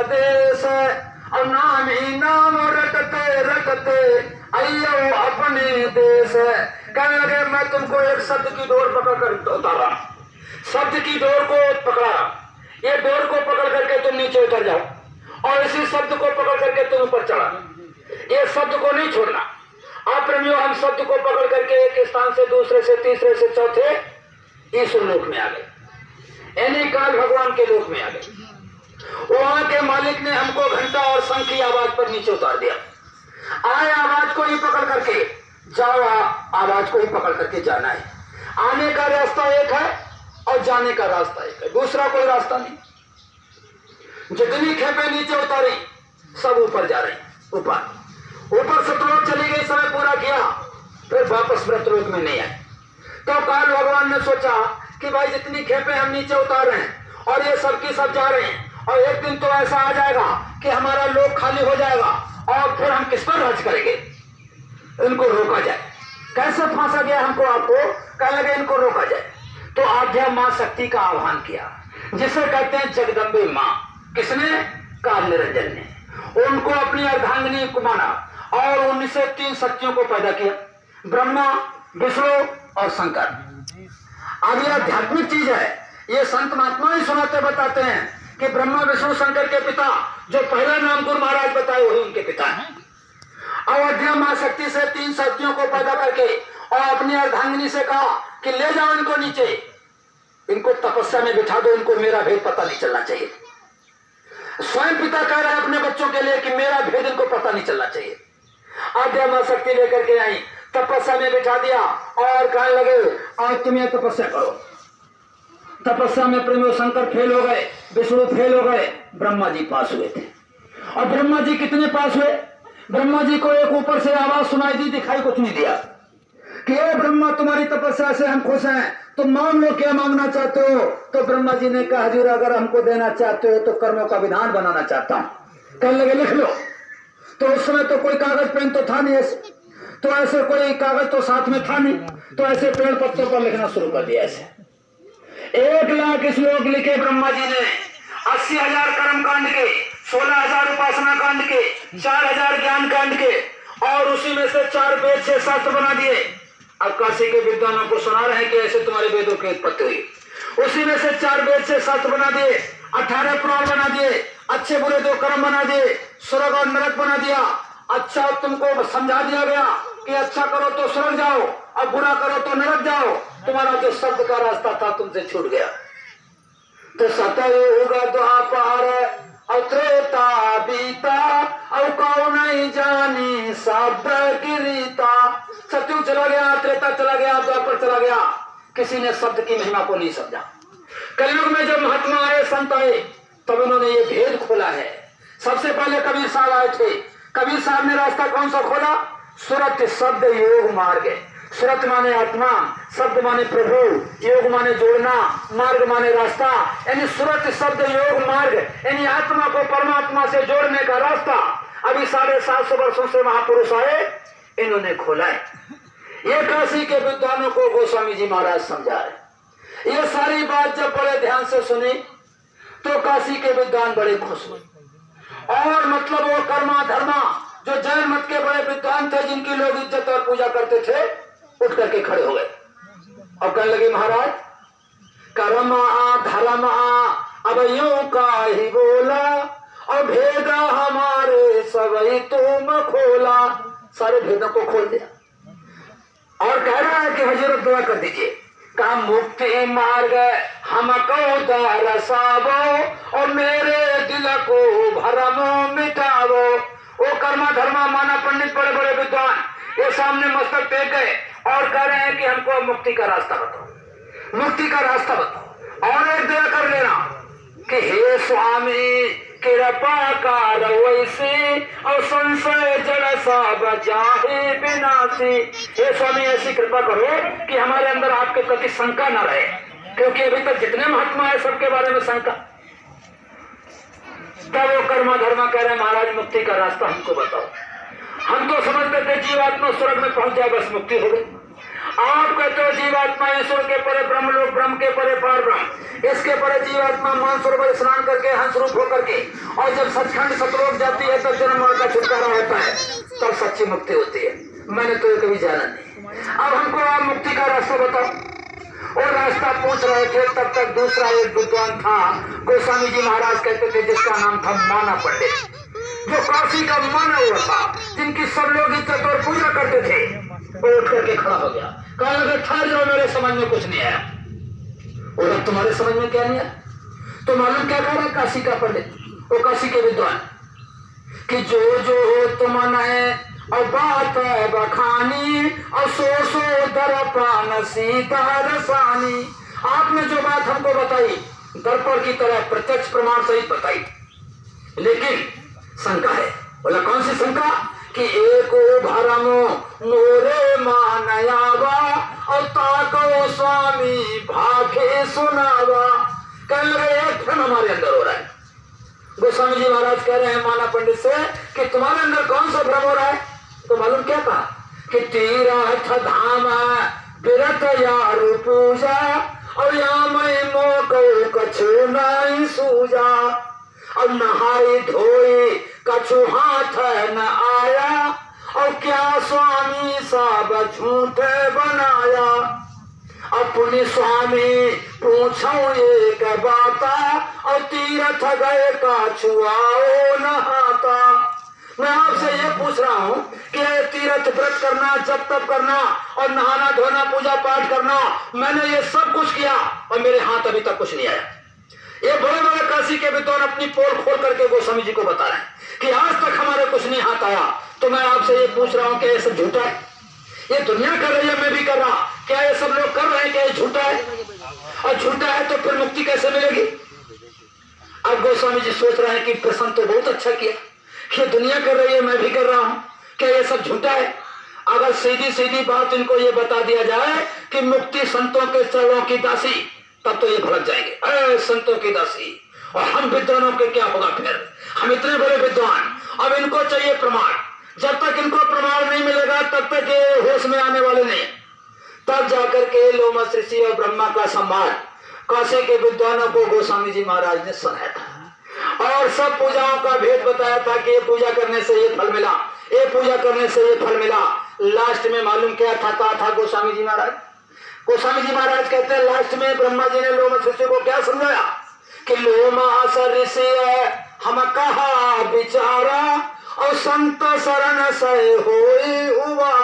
देश और नाम ही नाम रटते रटते अयो अपने देश। कहने लगे मैं तुमको एक शब्द की डोर पकड़ कर उतारा, शब्द की डोर को पकड़ा, ये डोर को पकड़ करके तुम नीचे उतर जाओ और इसी शब्द को पकड़ करके तुम ऊपर चढ़ा, ये शब्द को नहीं छोड़ना। आप प्रेमियों, हम शब्द को पकड़ करके एक स्थान से दूसरे से तीसरे से चौथे ईश्वर लोक में आ गए, यानी काल भगवान के लोक में आ गए। वहां के मालिक ने हमको घंटा और शंख की आवाज पर नीचे उतार दिया। आए आवाज को ही पकड़ करके जाओ, आवाज को ही पकड़ करके जाना है। आने का रास्ता एक है और जाने का रास्ता एक है, दूसरा कोई रास्ता नहीं। जितनी खेपे नीचे उतारी सब ऊपर जा रही, ऊपर सतलोक चली गई, समय पूरा किया, फिर वापस व्रतलोक में नहीं आए। तो काल भगवान ने सोचा कि भाई जितनी खेपे हम नीचे उतार रहे हैं और ये सब की सब जा रहे हैं, और एक दिन तो ऐसा आ जाएगा कि हमारा लोक खाली हो जाएगा और फिर हम किस पर राज करेंगे, इनको रोका जाए। कैसे फांसा गया हमको, आपको कहने लगे इनको रोका जाए। तो आज्ञा मां शक्ति का आह्वान किया, जिसे कहते हैं जगदम्बे मां। किसने? काल निरंजन ने उनको अपनी अर्धांगिनी को माना और उनसे 3 शक्तियों को पैदा किया, ब्रह्मा, विष्णु और शंकर। अब यह आध्यात्मिक चीज है, ये संत महात्मा ही सुनाते बताते हैं कि ब्रह्मा विष्णु शंकर के पिता जो पहला नाम गुरु महाराज बताए वही उनके पिता हैं। अयोध्या मां शक्ति से 3 शक्तियों को पैदा करके और अपनी अर्धांगिनी से कहा कि ले जाओ इनको नीचे, इनको तपस्या में बिठा दो, इनको मेरा भेद पता नहीं चलना चाहिए। स्वयं पिता कह रहे हैं अपने बच्चों के लिए कि मेरा भेद इनको पता नहीं चलना चाहिए। आद्या मां शक्ति लेकर के आई, तपस्या में बिठा दिया और कहने लगे आज तुम ये तपस्या करो। तपस्या में प्रेमियों शंकर फेल हो गए, विष्णु फेल हो गए, ब्रह्मा जी पास हुए थे। और ब्रह्मा जी कितने पास हुए? ब्रह्मा जी को एक ऊपर से आवाज सुनाई दी, दिखाई कुछ नहीं दिया कि हे ब्रह्मा तुम्हारी तपस्या से हम खुश हैं, तुम मांग लो क्या मांगना चाहते हो। तो ब्रह्मा जी ने कहा हजूर अगर हमको देना चाहते हो तो कर्मों का विधान बनाना चाहता हूं। कहने लगे लिख लो। तो उस समय तो कोई कागज पेन तो था नहीं, तो ऐसे कोई कागज तो साथ में था नहीं, तो ऐसे पेड़ पत्तों पर लिखना शुरू कर दिया। ऐसे 1 लाख श्लोक लिखे ब्रह्मा जी ने, 80,000 कर्म कांड के, 16,000 उपासना कांड के, 4,000 ज्ञान कांड के, और उसी में से 4 वेद से शास्त्र बना दिए। अब काशी के विद्वानों को सुना रहे हैं कि ऐसे तुम्हारे वेदों की उत्पत्ति हुई। उसी में से 4 वेद से शास्त्र बना दिए, 18 पुराण बना दिए, अच्छे बुरे 2 कर्म बना दिए, स्वर्ग और नरक बना दिया। अच्छा तुमको समझा दिया गया कि अच्छा करो तो स्वर्ग जाओ और बुरा करो तो नरक जाओ। तुम्हारा जो शब्द का रास्ता था तुमसे छूट गया। तो सतयुग द्वापर और त्रेता बीता और कौन नहीं जानी शब्द की रीता। सतयुग चला गया, त्रेता चला गया, द्वापर चला गया, किसी ने शब्द की महिमा को नहीं समझा। कलयुग में जब महात्मा आए, संत आए, तब उन्होंने ये भेद खोला है। सबसे पहले कबीर साहब आए थे। कबीर साहब ने रास्ता कौन सा खोला? सुरत शब्द योग मार्ग। सुरत माने आत्मा, शब्द माने प्रभु, योग माने जोड़ना, मार्ग माने रास्ता। यानी सुरत शब्द योग मार्ग, यानी आत्मा को परमात्मा से जोड़ने का रास्ता अभी 750 वर्षों से महापुरुष आए, इन्होंने खोला है। ये काशी के विद्वानों को गोस्वामी जी महाराज समझा है। ये सारी बात जब बड़े ध्यान से सुनी तो काशी के विद्वान बड़े खुश हुए। और मतलब वो कर्मा धर्मा जो जैन मत के बड़े विद्वान थे, जिनकी लोग इज्जत और पूजा करते थे, उठ करके खड़े हो गए और कहने लगे महाराज कर्मा धर्मा अब यूं का ही बोला और भेदा हमारे सवई तुम खोला। सारे भेदों को खोल दिया और कह रहा है कि हजरत दुआ कर दीजिए का मुक्ति मार्ग हमको दरसावो और मेरे दिल को भरम मिटावो। वो कर्मा धर्मा माना पंडित बड़े बड़े विद्वान ये सामने मस्तक टेक गए और कह रहे हैं कि हमको मुक्ति का रास्ता बताओ, मुक्ति का रास्ता बताओ। और एक दया कर लेना कि हे स्वामी कृपा कर वैसे और संशय जड़ सा बजाहे विनाशी। हे स्वामी ऐसी कृपा करो कि हमारे अंदर आपके प्रति शंका न रहे, क्योंकि अभी तक जितने महात्मा है सबके बारे में शंका। तब वो कर्मा धर्मा कह रहे हैं महाराज मुक्ति का रास्ता हमको बताओ। हम तो समझते थे जीवात्मा स्वर्ग में पहुंच जाए बस मुक्ति हो गई। आप कहते हो जीवात्मा ईश्वर के परे ब्रह्म लोक, ब्रह्म के परे पार ब्रह्म, इसके परे जीवात्मा मानसरोवर स्नान करके हंस रूप होकर के, और जब सचखंड सतलोक जाती है तब जन्म मरण का छुटकारा होता है, तब सच्ची मुक्ति होती है। मैंने तो कभी जाना नहीं। अब हमको आप मुक्ति का रास्ता बताओ। और रास्ता पूछ रहे थे, तब तक दूसरा एक विद्वान था, गोस्वामी जी महाराज कहते थे, जिसका नाम था माना पंडित, जो काशी का माना हुआ था, जिनकी सब लोग इज्जत और पूजा करते थे। वो उठ करके खड़ा हो गया, कहा लगे ठहर जाओ, मेरे समझ में कुछ नहीं आया। और अब तुम्हारे समझ में क्या नहीं आया? तो मालूम क्या कह रहा है काशी का पंडित, वो काशी के विद्वान, कि जो जो तुम है और बात है बखानी, और सो दर्पण सीता रसानी। आपने जो बात हमको बताई दर्पण की तरह प्रत्यक्ष प्रमाण सहित बताई, लेकिन शंका है। बोला कौन सी शंका? कि एको भरम मोरे मानयावा, और ताको स्वामी भाखे सुनावा। कहने लगे एक भ्रम हमारे अंदर हो रहा है। गोस्वामी जी महाराज कह रहे हैं माना पंडित से कि तुम्हारे अंदर कौन सा भ्रम हो रहा है? तो मालूम क्या कहा? कि तीर्थ धाम विरत यारु पूजा, और यामय मोको कछु नहीं सूजा, और नहाई धोई कछु हाथ न आया, और क्या स्वामी सब झूठे बनाया। अपने स्वामी पूछो एक बाता, और तीर्थ गए का छुआओ नहाता। मैं आपसे ये पूछ रहा हूँ कि तीर्थ व्रत करना, जप तप करना, और नहाना धोना, पूजा पाठ करना, मैंने ये सब कुछ किया और मेरे हाथ अभी तक कुछ नहीं आया। ये बड़े बड़े काशी के विद्वान अपनी पोल खोल करके गोस्वामी जी को बता रहे हैं कि आज तक हमारे कुछ नहीं हाथ आया। तो मैं आपसे ये पूछ रहा हूँ कि ये सब झूठा है? ये दुनिया कर रही है, मैं भी कर रहा, क्या ये सब लोग कर रहे हैं? क्या ये झूठा है? और झूठा है तो फिर मुक्ति कैसे मिलेगी? अब गोस्वामी जी सोच रहे हैं कि प्रश्न तो बहुत अच्छा किया, ये दुनिया कर रही है, मैं भी कर रहा हूँ, क्या ये सब झूठा है? अगर सीधी सीधी बात इनको ये बता दिया जाए कि मुक्ति संतों के चरणों की दासी, तब तो ये भड़क जाएंगे, अरे संतों की दासी, और हम विद्वानों के क्या होगा? फिर हम इतने बड़े विद्वान, अब इनको चाहिए प्रमाण। जब तक इनको प्रमाण नहीं मिलेगा तब तक ये होश में आने वाले नहीं। तब जाकर के लोमस ऋषि और ब्रह्मा का सम्मान काशी के विद्वानों को गोस्वामी जी महाराज ने सुनाया था, और सब पूजाओं का भेद बताया था कि ये पूजा करने से ये फल मिला, ये पूजा करने से ये फल मिला। लास्ट में मालूम क्या था गोस्वामी जी महाराज? गोस्वामी जी महाराज कहते हैं लास्ट में ब्रह्मा जी ने लोमस ऋषि को क्या समझाया कि लोमस ऋषि हम कहा विचारा, और संत शरण से होए उबारा।